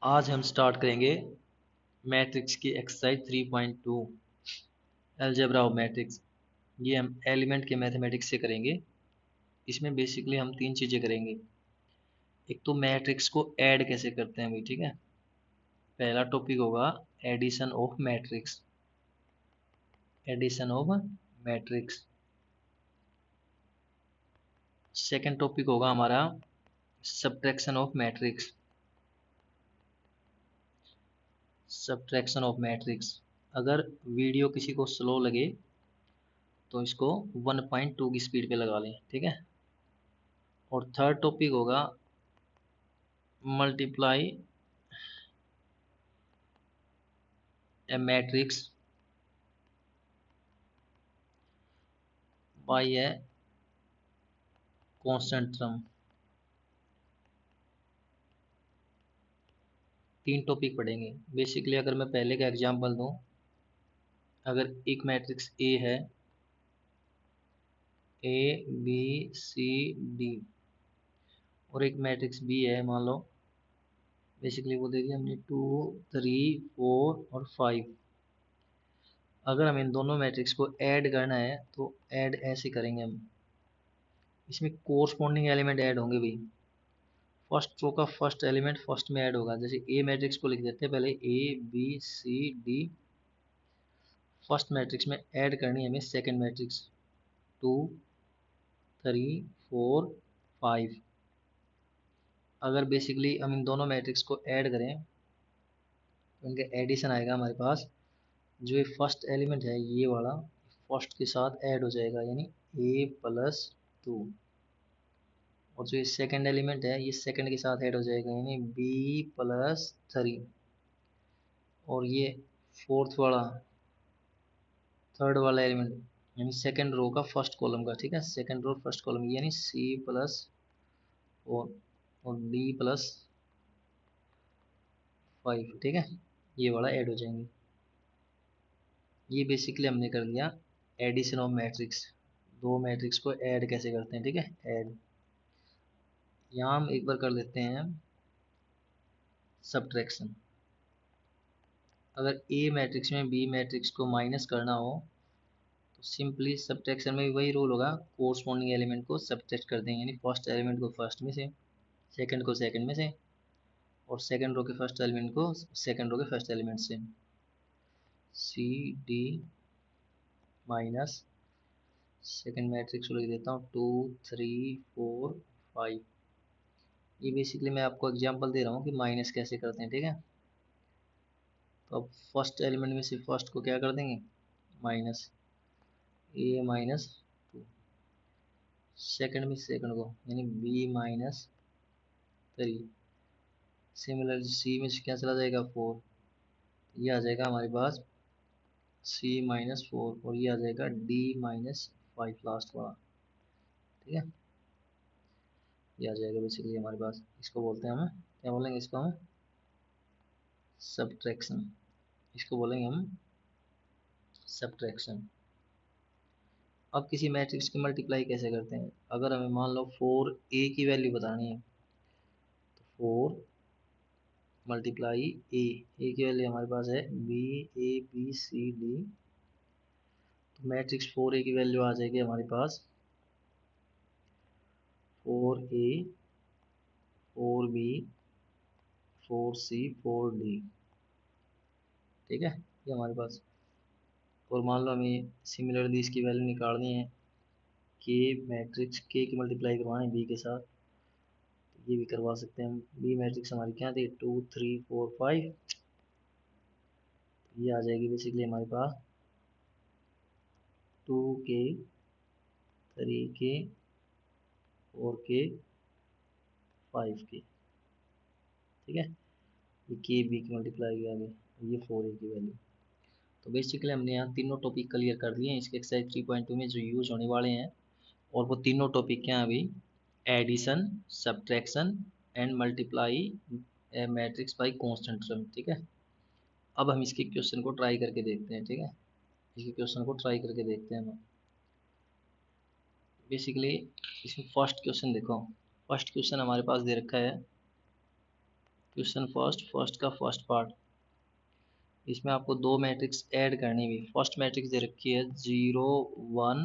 आज हम स्टार्ट करेंगे मैट्रिक्स की एक्सरसाइज 3.2 अलजेब्रा ऑफ मैट्रिक्स। ये हम एलिमेंट के मैथमेटिक्स से करेंगे। इसमें बेसिकली हम तीन चीज़ें करेंगे। एक तो मैट्रिक्स को ऐड कैसे करते हैं भाई, ठीक है। पहला टॉपिक होगा addition of matrix, addition of matrix. Second topic होगा हमारा subtraction of matrix, subtraction of matrix. अगर वीडियो किसी को स्लो लगे तो इसको 1.2 की स्पीड पे लगा लें, ठीक है। और थर्ड टॉपिक होगा multiply A matrix bye a constant term. तीन टॉपिक पढ़ेंगे बेसिकली। अगर मैं पहले का एग्जांपल दूं, अगर एक मैट्रिक्स ए है, ए बी सी डी, और एक मैट्रिक्स बी है, मान लो बेसिकली वो दे दिया हमने 2 3 4 और 5। अगर हमें इन दोनों मैट्रिक्स को ऐड करना है तो ऐड ऐसे करेंगे हम। इसमें कोरस्पॉन्डिंग एलिमेंट ऐड होंगे भाई। फर्स्ट रो का फर्स्ट एलिमेंट फर्स्ट में ऐड होगा। जैसे ए मैट्रिक्स को लिख देते हैं पहले, A B C D. First matrix में ऐड करनी है हमें सेकंड मैट्रिक्स 2 3 4 5। अगर बेसिकली हम इन दोनों मैट्रिक्स को ऐड करें तो इनका एडिशन आएगा हमारे पास। जो ये फर्स्ट एलिमेंट है ये वाला फर्स्ट के साथ ऐड हो जाएगा, यानी ए प्लस 2। और जो ये सेकंड एलिमेंट है ये सेकंड के साथ ऐड हो जाएगा, यानी बी प्लस 3। और ये फोर्थ वाला थर्ड वाला एलिमेंट यानी सेकंड रो का फर्स्ट कॉलम का, ठीक है, सेकंड रो फर्स्ट कॉलम, यानी सी प्लस 4 और डी प्लस 5, ठीक है। ये वाला ऐड हो जाएंगे। ये बेसिकली हमने कर दिया एडिशन ऑफ मैट्रिक्स। दो मैट्रिक्स को ऐड कैसे करते हैं, ठीक है, ऐड। यहाँ हम एक बार कर लेते हैं सब्ट्रैक्शन। अगर ए मैट्रिक्स में बी मैट्रिक्स को माइनस करना हो तो सिंपली सब्ट्रैक्शन में भी वही रूल होगा, कोरस्पॉन्डिंग एलिमेंट को सब्ट्रैक्ट कर देंगे, यानी फर्स्ट एलिमेंट को फर्स्ट में से, सेकंड को सेकंड में से, और सेकंड रो के फर्स्ट एलिमेंट को सेकंड रो के फर्स्ट एलिमेंट से। C D minus second matrix को लिख देता हूँ 2 3 4 5। ये बेसिकली मैं आपको एग्जांपल दे रहा हूँ कि माइनस कैसे करते हैं, ठीक है। तो अब फर्स्ट एलिमेंट में से फर्स्ट को क्या कर देंगे, माइनस ए माइनस 2। सेकंड में सेकंड को यानी बी माइनस 3। सिमिलर सी में से क्या चला जाएगा 4, ये आ जाएगा हमारे पास सी माइनस 4, और ये आ जाएगा डी माइनस 5 लास्ट वाला, ठीक है। ये आ जाएगा बेसिकली हमारे पास। इसको बोलते हैं हम, क्या बोलेंगे इसको हम, सब्ट्रैक्शन। इसको बोलेंगे हम सब्ट्रैक्शन। अब किसी मैट्रिक्स की मल्टीप्लाई कैसे करते हैं। अगर हमें मान लो 4a की वैल्यू बतानी है तो 4 मल्टीप्लाई ए की वैल्यू हमारे पास है B A B C D. तो मैट्रिक्स 4a की वैल्यू आ जाएगी हमारे पास 4a 4b 4c 4d, ठीक है, ये हमारे पास। और मान लो हमें सिमिलरली इसकी वैल्यू निकालनी है, के मैट्रिक्स के की मल्टीप्लाई करवाना है बी के साथ, तो ये भी करवा सकते हैं हम। बी मैट्रिक्स हमारी क्या थी 2 3 4 5। ये आ जाएगी बेसिकली हमारे पास 2k 3k 4k 5k, ठीक है। ये के बी की मल्टीप्लाई किया गया, ये 4a की वैल्यू। तो बेसिकली हमने यहाँ तीनों टॉपिक क्लियर कर दिए हैं इसके एक्सरसाइज 3.2 में जो यूज होने वाले हैं। और वो तीनों टॉपिक क्या हैं अभी, addition, subtraction and multiply matrix by constant term, ठीक है। अब हम इसके क्वेश्चन को ट्राई करके देखते हैं, ठीक है। इसके क्वेश्चन को ट्राई करके देखते हैं हम। बेसिकली इसमें फर्स्ट क्वेश्चन देखो। फर्स्ट क्वेश्चन हमारे पास दे रखा है क्वेश्चन फर्स्ट का फर्स्ट पार्ट, इसमें आपको दो मैट्रिक्स ऐड करनी हुई। फर्स्ट मैट्रिक्स दे रखी है 0 1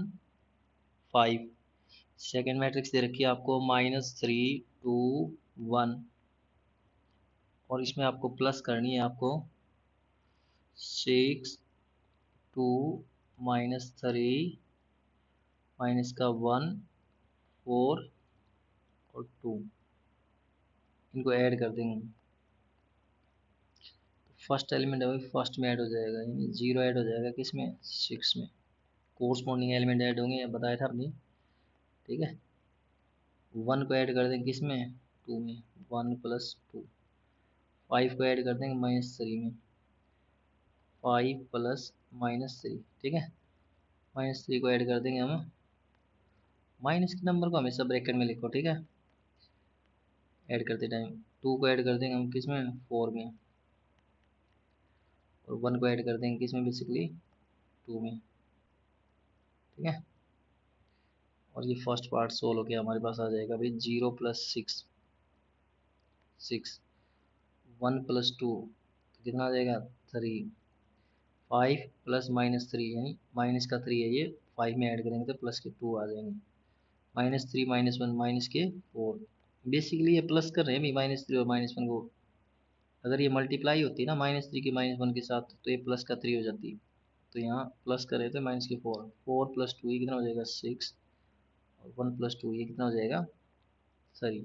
5, सेकेंड मैट्रिक्स दे रखी है आपको -3 2 1, और इसमें आपको प्लस करनी है आपको 6 2 -3 माइनस का 1 4 और 2, इनको ऐड कर देंगे। फर्स्ट एलिमेंट है फर्स्ट में ऐड हो जाएगा, यानी 0 ऐड हो जाएगा किसमें 6 में, कोर्सपोंडिंग एलिमेंट ऐड होंगे, बताया था आपने, ठीक है। 1 को ऐड कर देंगे किसमें 2 में, 1 + 2। 5 को ऐड कर देंगे -3 में, 5 + -3, ठीक है। -3 को ऐड कर देंगे हम, माइनस के नंबर को हमेशा ब्रैकेट में लिखो, ठीक है। ऐड करते टाइम 2 को ऐड कर देंगे हम किसमें 4 में, और 1 को ऐड कर देंगे किसमें बेसिकली 2 में, ठीक है। और ये फर्स्ट पार्ट सोल्व हो गया, हमारे पास आ जाएगा भाई 0 + 6 6, 1 + 2 तो कितना आ जाएगा 3, 5 + -3 यानी माइनस का 3 है ये, 5 में ऐड करेंगे तो प्लस के 2 आ जाएंगे, -3 -1 माइनस के 4। बेसिकली ये प्लस कर रहे हैं -3 और -1 को, अगर ये मल्टीप्लाई होती है ना -3 की -1 के साथ तो ये प्लस का 3 हो जाती, तो यहाँ प्लस करे तो माइनस के 4, 4 + 2 ये कितना हो जाएगा 6, और 1 + 2 ये कितना हो जाएगा 3।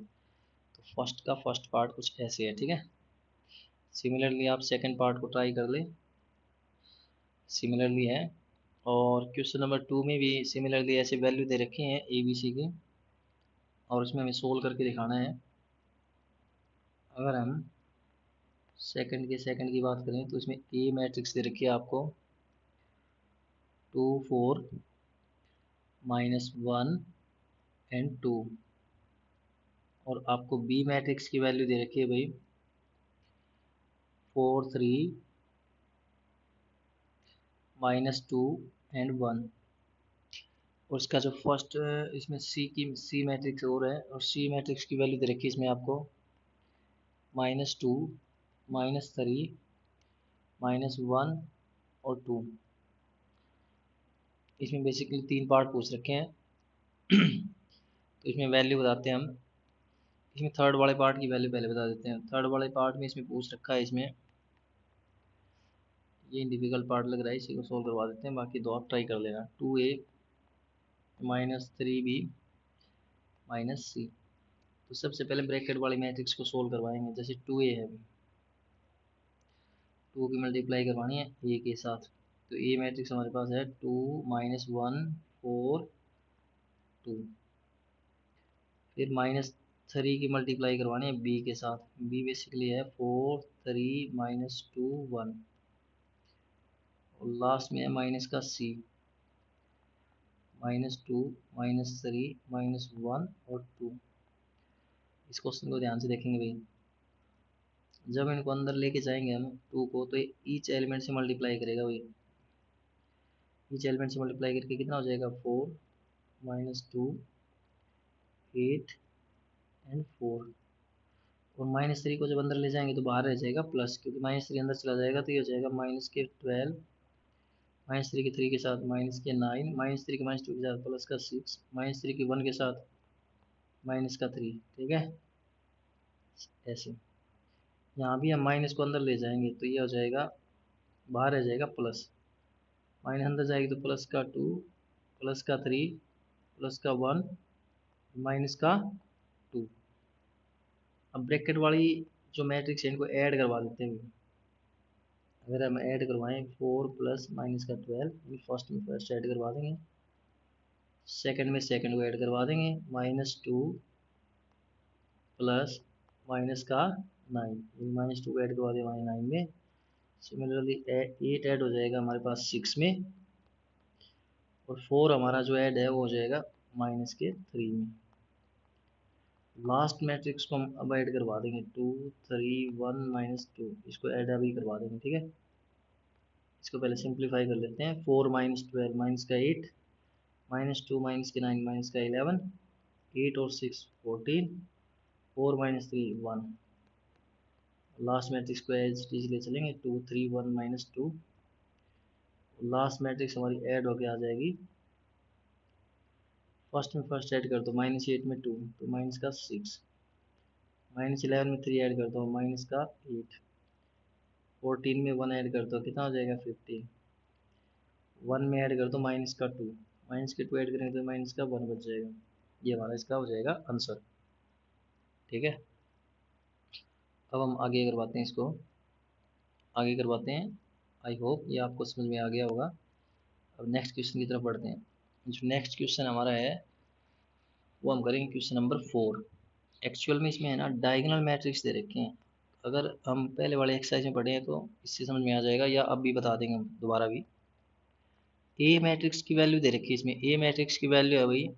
तो फर्स्ट का फर्स्ट पार्ट कुछ ऐसे है, ठीक है। सिमिलरली आप सेकंड पार्ट को ट्राई कर ले, सिमिलरली है। और क्वेश्चन नंबर 2 में भी सिमिलरली ऐसे वैल्यू दे रखे हैं ABC के, और इसमें हमें सोल्व करके दिखाना है। अगर हम सेकंड की बात करें तो इसमें ए मैट्रिक्स दे रखी है आपको 2 4 -1 एंड 2, और आपको बी मैट्रिक्स की वैल्यू दे रखी है भाई 4 3 -2 एंड 1, और इसका जो फर्स्ट इसमें सी मैट्रिक्स और है, और सी मैट्रिक्स की वैल्यू दे रखी है इसमें आपको -2 -3 -1 और 2। इसमें बेसिकली 3 पार्ट पूछ रखे हैं तो इसमें वैल्यू बताते हैं हम। इसमें थर्ड वाले पार्ट की वैल्यू पहले बता देते हैं। थर्ड वाले पार्ट में इसमें पूछ रखा है, इसमें ये डिफिकल्ट पार्ट लग रहा है, इसी को सोल्व करवा देते हैं, बाकी दो आप ट्राई कर लेना। 2A -3B -C, तो सबसे पहले ब्रैकेट वाली मैट्रिक्स को सोल्व करवाएंगे। जैसे 2A है, 2 की मल्टीप्लाई करवानी है A के साथ, तो A मैट्रिक्स हमारे पास है 2 -1 4 2, फिर -3 की मल्टीप्लाई करवानी है B के साथ, B बेसिकली है 4 3 -2 1, और लास्ट में है माइनस का C -2 -3 -1 और 2। इस क्वेश्चन को ध्यान से देखेंगे भाई, जब इनको अंदर लेके जाएंगे हम 2 को, तो ईच एलिमेंट से मल्टीप्लाई करेगा भाई, ईच एलिमेंट से मल्टीप्लाई करके कितना हो जाएगा 4 -2 8 एंड 4, और -3 को जब अंदर ले जाएंगे तो बाहर रह जाएगा प्लस, क्योंकि -3 अंदर चला जाएगा तो ये हो जाएगा -12, -3 के 3 के साथ -9, -3 के -2 के साथ प्लस का 6, -3 के 1 के साथ -3, ठीक है। ऐसे यहाँ भी हम माइनस को अंदर ले जाएंगे तो ये हो जाएगा, बाहर रह जाएगा प्लस, माइनस अंदर जाएगी तो प्लस का 2 प्लस का 3 प्लस का 1 माइनस का 2। अब ब्रैकेट वाली जो मैट्रिक्स है इनको ऐड करवा देते हैं। अगर हम ऐड करवाएं 4 + -12, फर्स्ट में फर्स्ट ऐड करवा देंगे, सेकंड में सेकंड को ऐड करवा देंगे, -2 प्लस माइनस का 9, -2 को ऐड करवा दें -9 में। सिमिलरली 8 ऐड हो जाएगा हमारे पास 6 में, और 4 हमारा जो ऐड है वो हो जाएगा -3 में। लास्ट मैट्रिक्स को हम अब ऐड करवा देंगे 2 3 1 -2, इसको ऐड अभी करवा देंगे, ठीक है। इसको पहले सिंप्लीफाई कर लेते हैं। 4 -12 माइनस का 8 -2 माइनस के 9 माइनस का 11, 8 और 6 14, 4 -3 1, लास्ट मैट्रिक्स को एज इट ले चलेंगे, 2 3 1 -2। लास्ट मैट्रिक्स हमारी ऐड होके आ जाएगी, फर्स्ट में फर्स्ट ऐड कर दो, -8 में 2 तो माइनस का 6, -11 में 3 ऐड कर दो, माइनस का 8, 14 में 1 ऐड कर दो, कितना हो जाएगा 15, 1 में ऐड कर दो माइनस का 2, माइनस के 2 ऐड करेंगे तो माइनस का 1 बच जाएगा। ये हमारा इसका हो जाएगा आंसर। ठीक है, अब हम आगे करवाते हैं इसको, आगे करवाते हैं। आई होप ये आपको समझ में आ गया होगा। अब नेक्स्ट क्वेश्चन की तरफ बढ़ते हैं। जो नेक्स्ट क्वेश्चन हमारा है वो हम करेंगे क्वेश्चन नंबर 4। एक्चुअल में इसमें है ना डायगोनल मैट्रिक्स दे रखे हैं। अगर हम पहले वाले एक्सरसाइज में पढ़े हैं तो इससे समझ में आ जाएगा, या अब भी बता देंगे हम दोबारा भी। ए मैट्रिक्स की वैल्यू दे रखी है इसमें। ए मैट्रिक्स की वैल्यू है भाई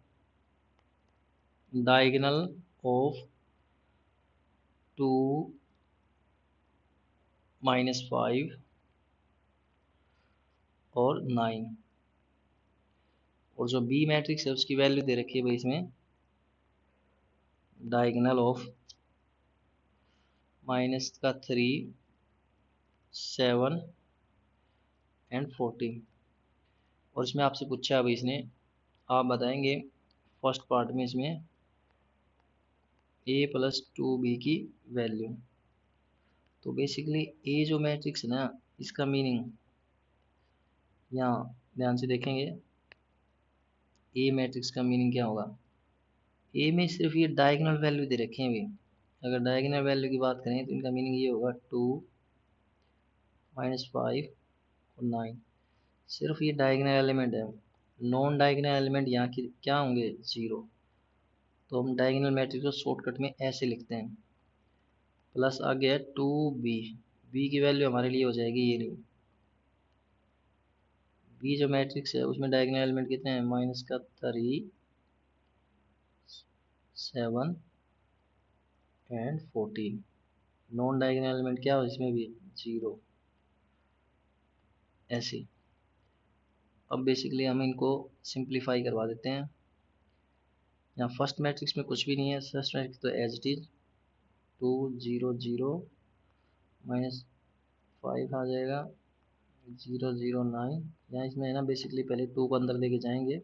डायगोनल ऑफ 2 -5 और 9, और जो बी मैट्रिक्स है उसकी वैल्यू दे रखी है भाई इसमें डायगोनल ऑफ -3 7 एंड 14। और इसमें आपसे पूछा है भाई इसने, आप बताएंगे फर्स्ट पार्ट में इसमें a + 2b की वैल्यू। तो बेसिकली ए जो मैट्रिक्स है ना, इसका मीनिंग यहाँ ध्यान से देखेंगे, ए मैट्रिक्स का मीनिंग क्या होगा। ए में सिर्फ ये डायगोनल वैल्यू दे रखे हैं भी। अगर डायगोनल वैल्यू की बात करें तो इनका मीनिंग ये होगा 2 -5 और 9। सिर्फ ये डायगोनल एलिमेंट है, नॉन डायगोनल एलिमेंट यहाँ की क्या होंगे 0। तो हम डायगोनल मैट्रिक्स को शॉर्टकट में ऐसे लिखते हैं, प्लस आ गया 2b, b की वैल्यू हमारे लिए हो जाएगी ये नहीं। बी जो मैट्रिक्स है उसमें डायगोनल एलिमेंट कितने हैं, -3 7 एंड 14। नॉन डायगोनल एलिमेंट क्या हो इसमें भी 0, ऐसे। अब बेसिकली हम इनको सिंप्लीफाई करवा देते हैं। यहाँ फर्स्ट मैट्रिक्स में कुछ भी नहीं है, फर्स्ट मैट्रिक्स तो एज इट इज 2 0 0 -5 आ जाएगा 0 0 9। यहाँ इसमें है ना बेसिकली पहले 2 को अंदर लेके जाएंगे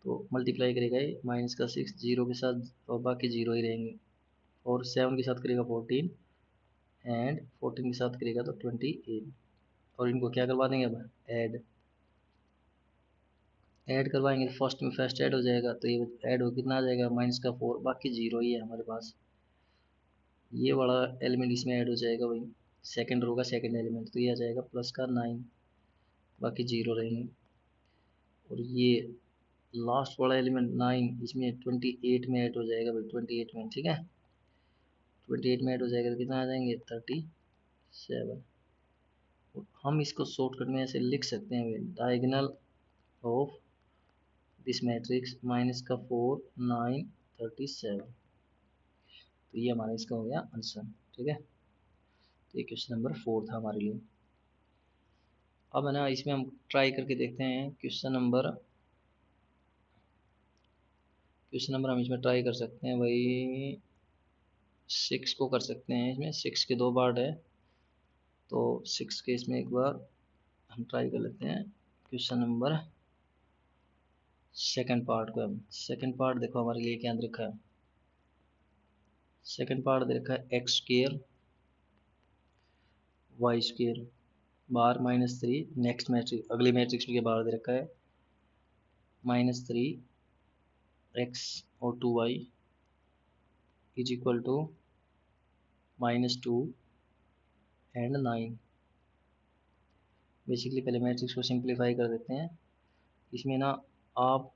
तो मल्टीप्लाई करेगा ये, माइनस का 6 जीरो के साथ, और बाकी जीरो ही रहेंगे। और 7 के साथ करेगा 14 एंड 14 के साथ करेगा तो 28। और इनको क्या करवा देंगे अब, ऐड करवाएंगे। फर्स्ट में फर्स्ट ऐड हो जाएगा तो ये ऐड हो कितना आ जाएगा -4, बाकी जीरो ही है हमारे पास। ये वाला एलिमेंट इसमें ऐड हो जाएगा भाई, सेकंड रो का सेकंड एलिमेंट, तो ये आ जाएगा प्लस का 9, बाकी जीरो रहेंगे। और ये लास्ट वाला एलिमेंट 9 इसमें 28 में ऐड हो जाएगा भाई, 28 में, ठीक है। 28 में ऐड हो जाएगा तो कितना आ जाएंगे 37। हम इसको शॉर्टकट में ऐसे लिख सकते हैं भाई, डायगोनल ऑफ दिस मैट्रिक्स -4 9 37। तो ये हमारा इसका हो गया आंसर, ठीक है। तो ये क्वेश्चन नंबर 4 था हमारे लिए। अब है ना इसमें हम ट्राई करके देखते हैं क्वेश्चन नंबर हम इसमें ट्राई कर सकते हैं भाई 6 को कर सकते हैं। इसमें 6 के 2 पार्ट है, तो 6 के इसमें एक बार हम ट्राई कर लेते हैं क्वेश्चन नंबर सेकंड पार्ट को। हम सेकंड पार्ट देखो हमारे लिए क्या दे रखा है। सेकंड पार्ट दे रखा है x² y² बार -3, नेक्स्ट मैट्रिक्स अगली मैट्रिक्स के बाहर दे रखा है -3 x और 2y is equal to -2 and 9। Basically पहले मैट्रिक्स को सिंप्लीफाई कर देते हैं। इसमें ना आप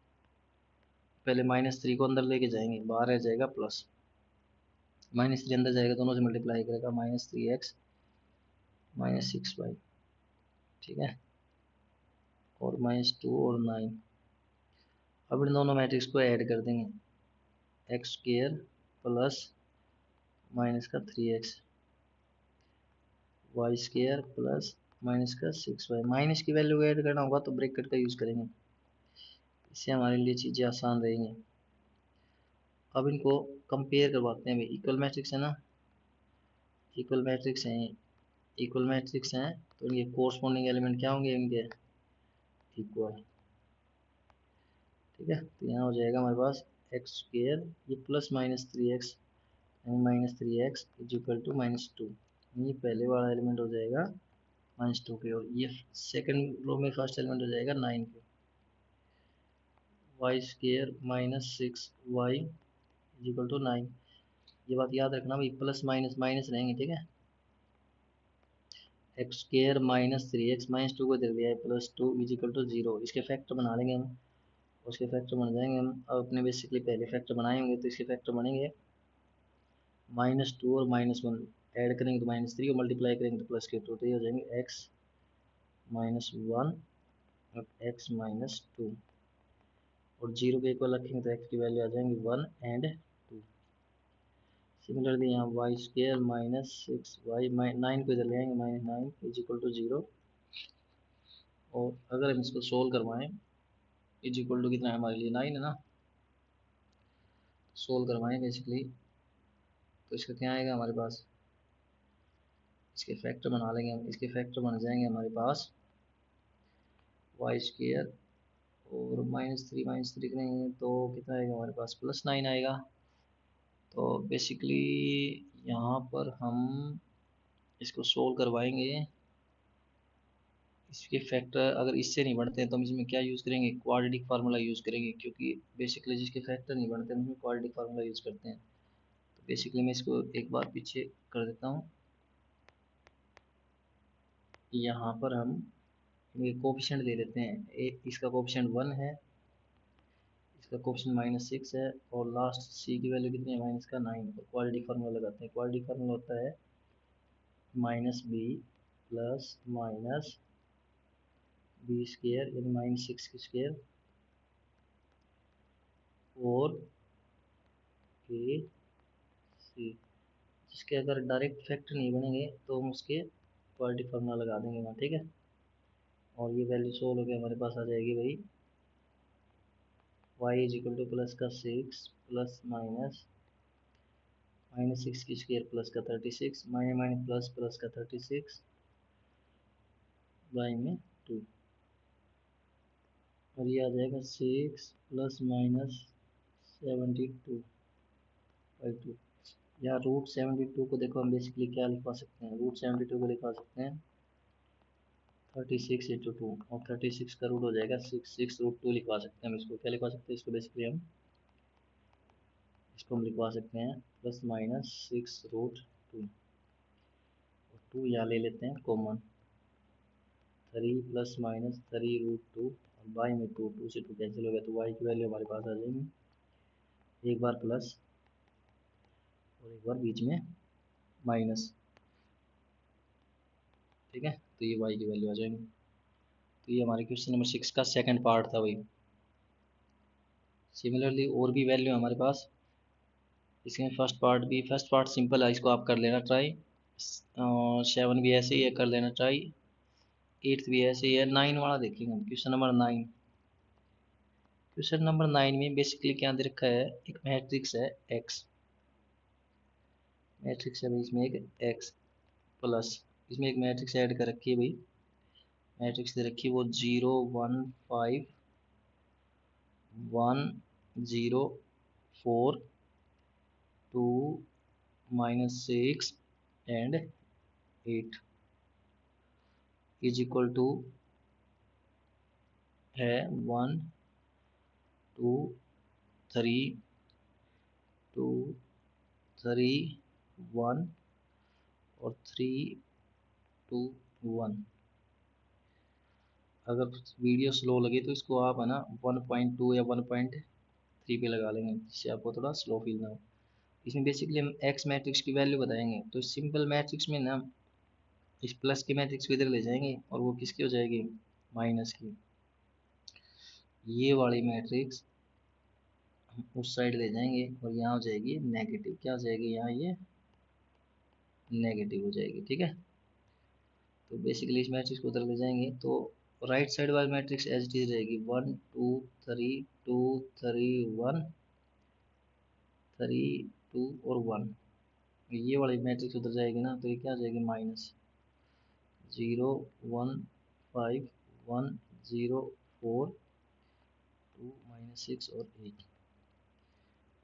पहले -3 को अंदर लेके जाएंगे, बाहर रह जाएगा प्लस, -3 अंदर जाएगा दोनों से मल्टीप्लाई करेगा, -3x -6y, ठीक है, और -2 और 9। अब इन दोनों मैट्रिक्स को ऐड कर देंगे, x² प्लस माइनस का 3x y² प्लस माइनस का 6y। माइनस की वैल्यू को ऐड करना होगा तो ब्रैकेट का यूज़ करेंगे, इससे हमारे लिए चीज़ें आसान रहेंगी। अब इनको कंपेयर करवाते हैं भाई, इक्वल मैट्रिक्स है ना, इक्वल मैट्रिक्स हैं, इक्वल मैट्रिक्स हैं तो इनके कोरस्पॉन्डिंग एलिमेंट क्या होंगे, इनके इक्वल। ठीक है, तो यहाँ हो जाएगा हमारे पास एक्स स्क्वेयर, ये plus minus 3x and minus 3x is equal to -2। ये पहले वाला एलिमेंट हो जाएगा -2 के, और ये सेकंड रो में फर्स्ट एलिमेंट हो जाएगा 9 के। Y square -6y is equal to 9। ये बात याद रखना भाई, प्लस माइनस माइनस रहेंगे, ठीक है। एक्स स्क्वेयर -3x -2 को दे दिया है, +2 इज इक्वल टू 0। इसके फैक्टर बना लेंगे हम, उसके फैक्टर बन जाएंगे हम। अब अपने बेसिकली पहले फैक्टर बनाएंगे तो इसके फैक्टर बनेंगे -2 और -1 ऐड करेंगे तो -3 और मल्टीप्लाई करेंगे तो +2, तो ये हो जाएंगे x -1 और x -2, और 0 के इक्वल रखेंगे तो x की वैल्यू आ जाएंगी 1 एंड 2। सिमिलरली यहाँ वाई स्क्वेयर -6y 9 को इधर ले आएंगे, -9 इज इक्वल टू 0। और अगर हम इसको सोल्व करवाएं, इज इक्वल टू कितना है हमारे लिए 9 है ना, सोल्व करवाएं बेसिकली तो इसका क्या आएगा हमारे पास, इसके फैक्टर बना लेंगे हम। इसके फैक्टर बन जाएंगे हमारे पास वाई स्क्वेयर और -3 करेंगे तो कितना आएगा हमारे पास, +9 आएगा। तो बेसिकली यहाँ पर हम इसको सोल्व करवाएंगे, इसके फैक्टर अगर इससे नहीं बढ़ते हैं तो हम इसमें क्या यूज़ करेंगे, क्वाड्रेटिक फार्मूला यूज़ करेंगे, क्योंकि बेसिकली जिसके फैक्टर नहीं बढ़ते हम क्वाड्रेटिक फार्मूला यूज़ करते हैं। तो बेसिकली मैं इसको एक बार पीछे कर देता हूँ। यहाँ पर हम ये कोफिशिएंट दे देते हैं, एक इसका कोफिशिएंट 1 है, इसका कोफिशिएंट -6 है, और लास्ट c की वैल्यू कितनी है, माइनस का 9। तो क्वाड्रेटिक फार्मूला लगाते हैं। क्वाड्रेटिक फार्मूला होता है -b plus minus B square यानी -6 की स्क्वेयर और ए सी। जिसके अगर डायरेक्ट फैक्टर नहीं बनेंगे तो हम उसके क्वाड्रेटिक फार्मूला लगा देंगे वहाँ, ठीक है। और ये वैल्यू सोल्व होकर हमारे पास आ जाएगी भाई y is equal two plus का 6 प्लस -6 की स्क्वायर प्लस का 36 माइनस माइनस प्लस प्लस का 36 बाई में 2, और ये आ जाएगा 6 प्लस -72/2। या √72 को देखो हम बेसिकली क्या लिखवा सकते हैं, √72 को लिखवा सकते हैं 36 × 2, और 36 का रूट हो जाएगा 6 √2 लिखवा सकते हैं हम। इसको क्या लिखवा सकते हैं, इसको बेसिकली हम इसको हम लिखवा सकते हैं +-6√2, और 2 यहाँ ले लेते हैं कॉमन, 3 + -3√2 और बाई में 2, 2 से 2 कैंसिल हो गया, तो y की वैल्यू हमारे पास आ जाएगी, एक बार प्लस और एक बार बीच में माइनस, ठीक है। तो ये y की वैल्यू आ जाएगी। तो ये हमारे क्वेश्चन नंबर 6 का सेकंड पार्ट था भाई। सिमिलरली और भी वैल्यू हमारे पास, इसमें फर्स्ट पार्ट सिंपल है, इसको आप कर लेना ट्राई। 7 भी ऐसे ही है, कर लेना ट्राई। 8 भी ऐसे ही है। 9 वाला देखेंगे हम, क्वेश्चन नंबर 9। क्वेश्चन नंबर 9 में बेसिकली क्या दे रखा है, एक मैट्रिक्स है x, मैट्रिक्स है भाई, इसमें एक x प्लस, इसमें एक मैट्रिक्स ऐड कर रखी है भाई, मैट्रिक्स दे रखी है वो 0 1 5 1 0 4 2 -6 एंड 8 इज इक्वल टू है 1 2 3 2 3 1 और 3 2 1। अगर वीडियो स्लो लगे तो इसको आप है ना 1.2 या 1.3 पे लगा लेंगे, जिससे आपको थोड़ा स्लो फील ना हो। इसमें बेसिकली हम एक्स मैट्रिक्स की वैल्यू बताएंगे, तो सिंपल मैट्रिक्स में ना इस प्लस के मैट्रिक्स को इधर ले जाएंगे और वो किसकी हो जाएगी, माइनस की। ये वाली मैट्रिक्स हम उस साइड ले जाएंगे और यहाँ हो जाएगी नेगेटिव, क्या हो जाएगी यहाँ, ये नेगेटिव हो जाएगी, ठीक है। तो बेसिकली इस मैट्रिक्स को उधर ले जाएंगे तो राइट साइड वाली मैट्रिक्स एज इट इज रहेगी 1 2 3 2 3 1 3 2 और 1, ये वाली मैट्रिक्स उधर जाएगी ना, तो ये क्या आ जाएगी, माइनस 0 1 5 1 0 4 2 -6 और 8।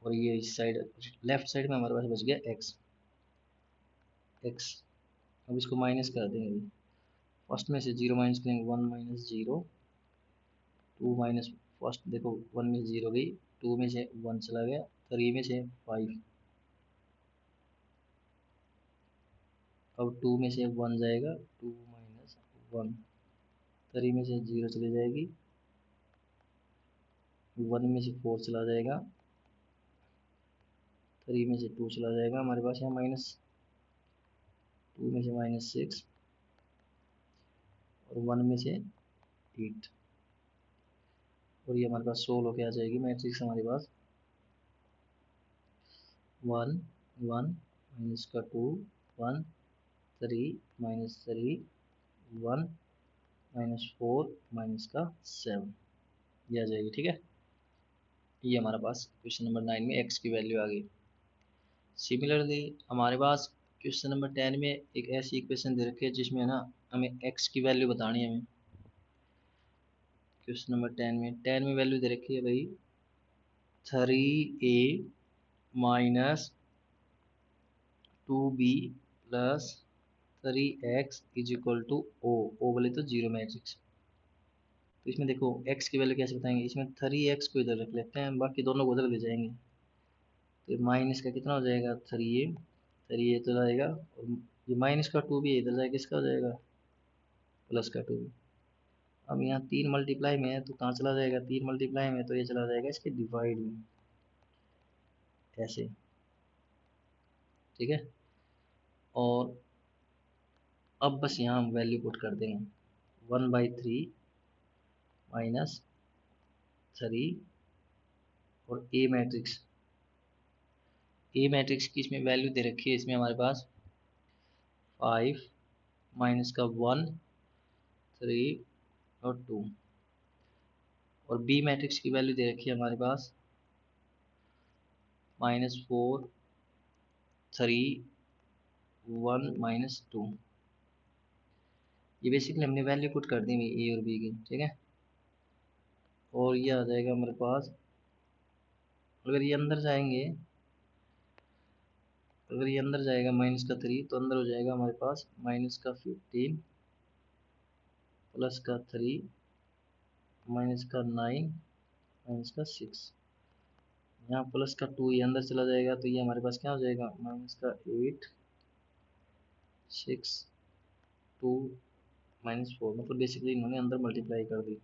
और ये इस साइड लेफ्ट साइड में हमारे पास बच गया x। अब इसको माइनस कर देंगे। फर्स्ट में से 0 माइनस करेंगे, 1 - 0 2 माइनस, फर्स्ट देखो 1 में 0 गई, 2 में से 1 चला गया, 3 में से 5, अब 2 में से 1 जाएगा, 2 - 1, 3 में से 0 चली जाएगी, 1 में से 4 चला जाएगा, 3 में से 2 चला जाएगा, हमारे पास यहाँ माइनस 2 में से -6 और 1 में से 8। और ये हमारे पास सोल्व होके आ जाएगी मैट्रिक्स हमारे पास 1 1 माइनस का 2 1 3 -3 1 -4 माइनस का 7, ये आ जाएगी। ठीक है, ये हमारे पास क्वेश्चन नंबर 9 में x की वैल्यू आ गई। सिमिलरली हमारे पास क्वेश्चन नंबर 10 में एक ऐसी इक्वेशन दे रखी है जिसमें ना हमें x की वैल्यू बतानी है। हमें क्वेश्चन नंबर 10 में वैल्यू दे रखी है भाई 3a minus 2b plus 3x is equal to ओ बोले तो जीरो मैट्रिक्स। तो इसमें देखो x की वैल्यू कैसे बताएंगे, इसमें 3x को इधर रख लेते हैं, बाकी दोनों को उधर ले जाएंगे, तो माइनस का कितना हो जाएगा 3a तो जाएगा, और ये माइनस का 2 भी इधर जाएगा, किसका हो जाएगा प्लस का 2। अब यहाँ 3 मल्टीप्लाई में है तो कहाँ चला जाएगा, 3 मल्टीप्लाई में तो ये चला जाएगा इसके डिवाइड में, ऐसे। ठीक है, और अब बस यहाँ हम वैल्यू पुट कर देंगे 1/3 माइनस 3 और ए मैट्रिक्स की इसमें वैल्यू दे रखी है, इसमें हमारे पास 5 माइनस का 1 3 और 2, और बी मैट्रिक्स की वैल्यू दे रखी है हमारे पास -4 3 1 -2। ये बेसिकली हमने वैल्यू पुट कर दी ए और बी की। ठीक है, और ये आ जाएगा हमारे पास, अगर ये अंदर जाएंगे, अगर ये अंदर जाएगा माइनस का 3 तो अंदर हो जाएगा हमारे पास माइनस का 15 प्लस का 3 माइनस का 9 माइनस का 6, यहाँ प्लस का 2 ये अंदर चला जाएगा, तो ये हमारे पास क्या हो जाएगा माइनस का 8 6 2 -4, मतलब बेसिकली इन्होंने अंदर मल्टीप्लाई कर दी,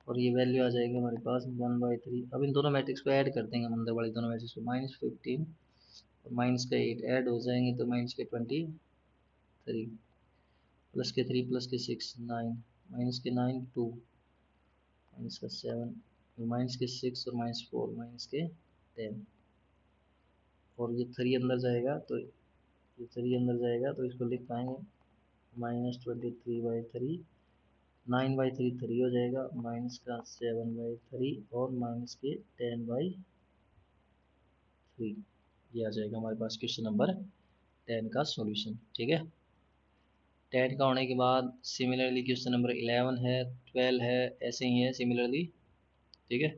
और ये वैल्यू आ जाएगी हमारे पास 1/3। अब इन दोनों मैट्रिक्स को ऐड कर देंगे हम, अंदर वाले दोनों मैट्रिक्स को, -15 और माइनस का 8 ऐड हो जाएंगे तो माइनस के 23 प्लस के 3 प्लस के 6 9 माइनस के 9 2 माइनस का 7 माइनस के 6 और -4 माइनस के 10, और ये 3 अंदर जाएगा, तो ये 3 अंदर जाएगा तो इसको लिख पाएंगे -23/3, 9/3 3 हो जाएगा, माइनस का 7/3 और माइनस के 10/3, ये आ जाएगा हमारे पास क्वेश्चन नंबर 10 का सॉल्यूशन। ठीक है, 10 का होने के बाद सिमिलरली क्वेश्चन नंबर 11 है, 12 है, ऐसे ही है सिमिलरली। ठीक है,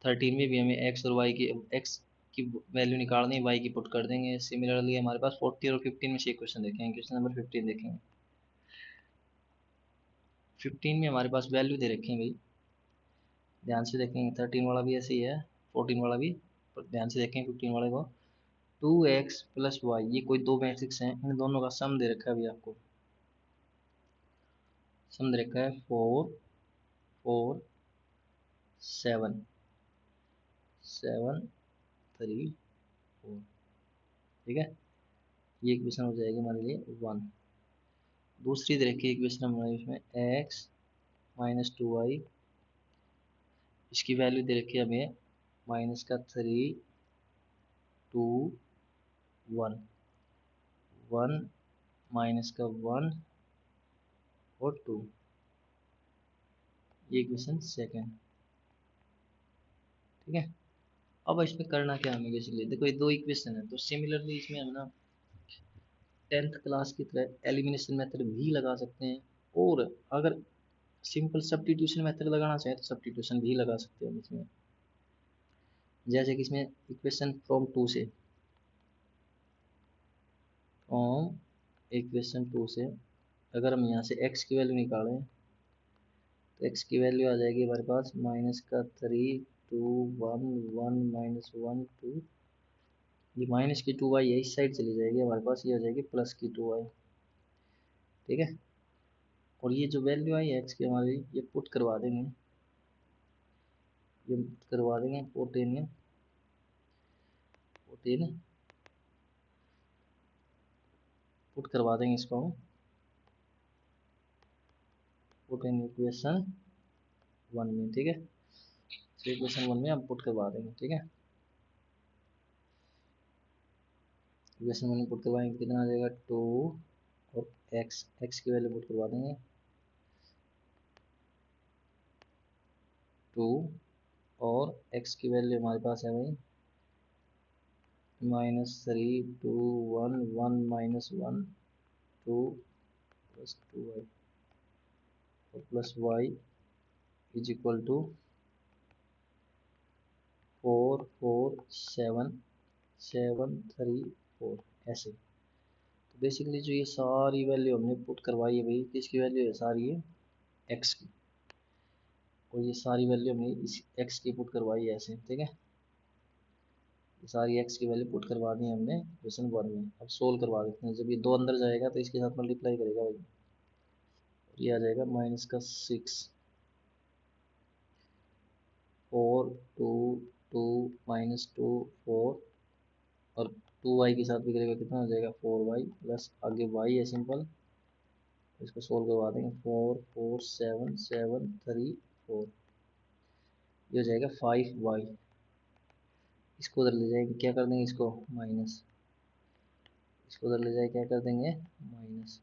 13 में भी हमें एक्स और वाई की वैल्यू निकालनी है, वाई की पुट कर देंगे। सिमिलरली हमारे पास 14 और 15 में से एक क्वेश्चन देखेंगे, क्वेश्चन नंबर 15 देखेंगे। 15 में हमारे पास वैल्यू दे रखे हैं भाई, ध्यान से देखेंगे, 13 वाला भी ऐसे ही है, 14 वाला भी, पर ध्यान से देखेंगे 15 वाले को। 2x प्लस वाई, ये कोई दो मैट्रिक्स हैं, इन दोनों का सम दे रखा है अभी आपको, सम दे रखा है 4 4 7 7 3 4। ठीक है, ये इक्वेशन हो जाएगी हमारे लिए 1। दूसरी दे रखी है इक्वेशन हमारे इसमें x -2y, इसकी वैल्यू दे रखी है हमें माइनस का 3 2 1 1 माइनस का 1 और 2, ये इक्वेशन सेकेंड। ठीक है, अब इसमें करना क्या हमें, बेसिकली देखो ये दो इक्वेशन है, तो सिमिलरली इसमें हम ना 10th क्लास की तरह एलिमिनेशन मेथड भी लगा सकते हैं, और अगर सिंपल सब्स्टिट्यूशन मेथड लगाना चाहें तो सब्स्टिट्यूशन भी लगा सकते हैं इसमें। जैसे कि इसमें इक्वेशन फ्रॉम इक्वेशन 2 से अगर हम यहाँ से x की वैल्यू निकालें तो x की वैल्यू आ जाएगी हमारे पास -3 2 1 1 -1 2, ये माइनस की 2y है, इस साइड चली जाएगी हमारे पास, ये आ जाएगी प्लस की 2y। ठीक है, और ये जो वैल्यू आई है x की हमारी, ये पुट करवा देंगे, ये करवा देंगे 14 पुट करवा देंगे इसको हम, पुट इन इक्वेशन 1 में। ठीक है, तो इक्वेशन 1 में हम पुट करवा देंगे। ठीक है, इक्वेशन 1 में पुट करवाएंगे, कितना आ जाएगा 2 और x की वैल्यू पुट करवा देंगे 2, और x की वैल्यू हमारे पास है भाई -3 2 1 1 -1 2 प्लस 2y और plus y is equal to 4 4 7 7 3 4 ऐसे। तो बेसिकली जो ये सारी वैल्यू हमने पुट करवाई है भाई, किसकी वैल्यू है सारी, ये x की, और ये सारी वैल्यू हमने इस x की पुट करवाई है ऐसे। ठीक है, ये सारी x की वैल्यू पुट करवा दी हमने क्वेश्चन 1 में। अब सोल्व करवा देते हैं, जब ये 2 अंदर जाएगा तो इसके साथ मल्टीप्लाई करेगा भाई, और ये आ जाएगा -6 4 2 2 -2 4, और 2y के साथ भी करेगा, कितना हो जाएगा 4y प्लस आगे y है सिंपल, इसको सोल्व करवा देंगे 4 4 7 7 3 4, ये हो जाएगा 5y। इसको उधर ले जाएंगे, क्या कर देंगे इसको माइनस, इसको उधर ले जाए क्या कर देंगे माइनस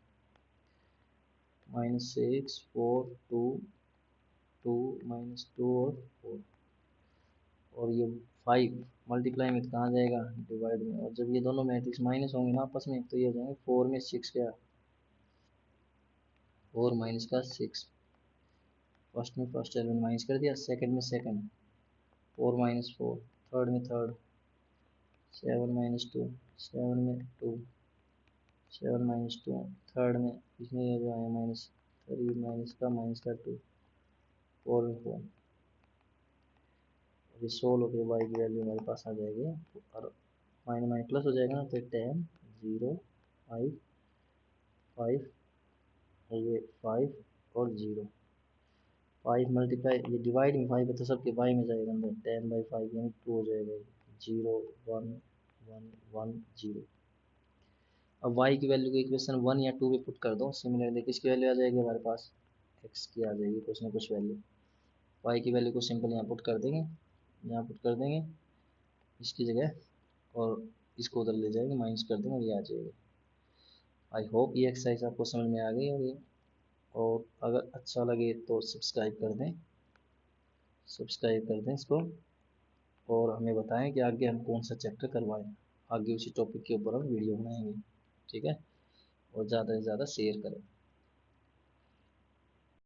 -6 4 2 2 -2 और 4, और ये 5 मल्टीप्लाई में तो कहाँ जाएगा डिवाइड में, और जब ये दोनों मैट्रिक्स माइनस होंगे ना आपस में तो ये हो जाएंगे 4 में 6 क्या, 4 माइनस का 6, फर्स्ट में फर्स्ट एलिमेंट माइनस कर दिया, सेकंड में सेकंड 4 -4, थर्ड में थर्ड 7 -2 7 में 2 7 -2, थर्ड में इसमें ये जो है -3 माइनस का 2 4 में 4, अभी 16 के y की वैल्यू हमारे पास आ जाएगी, और माइनस माइनस प्लस हो जाएगा ना, तो 10 0 5 5, और ये 5 और 0, 5 मल्टीप्लाई, ये डिवाइड में 5 है तो सबके y में जाएगा अंदर, 10/5 यानी 2 हो जाएगा, 0 1 1 1 0। अब y की वैल्यू को इक्वेशन 1 या 2 पे पुट कर दो, सिमिलरली किसकी वैल्यू आ जाएगी हमारे पास, x की आ जाएगी कुछ ना कुछ वैल्यू, y की वैल्यू को सिंपल यहाँ पुट कर देंगे, यहाँ पुट कर देंगे इसकी जगह, और इसको उधर ले जाएंगे माइनस कर देंगे और ये आ जाएगा। आई होप ये एक्सरसाइज आपको समझ में आ गई होगी, और अगर अच्छा लगे तो सब्सक्राइब कर दें इसको, और हमें बताएं कि आगे हम कौन सा चैप्टर करवाएं, आगे उसी टॉपिक के ऊपर हम वीडियो बनाएंगे। ठीक है, और ज़्यादा से ज़्यादा शेयर करें।